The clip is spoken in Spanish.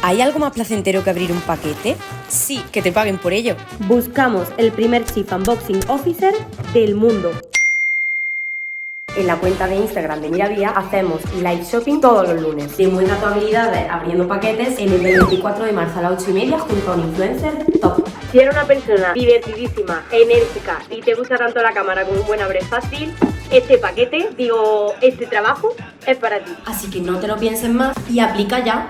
¿Hay algo más placentero que abrir un paquete? Sí, que te paguen por ello. Buscamos el primer Chief Unboxing Officer del mundo. En la cuenta de Instagram de Miravía hacemos live shopping todos los lunes. Demuestra tus habilidades abriendo paquetes en el 24 de marzo a las 8:30 junto a un influencer top. Si eres una persona divertidísima, enérgica y te gusta tanto la cámara como un buen abre fácil, este trabajo es para ti. Así que no te lo pienses más y aplica ya.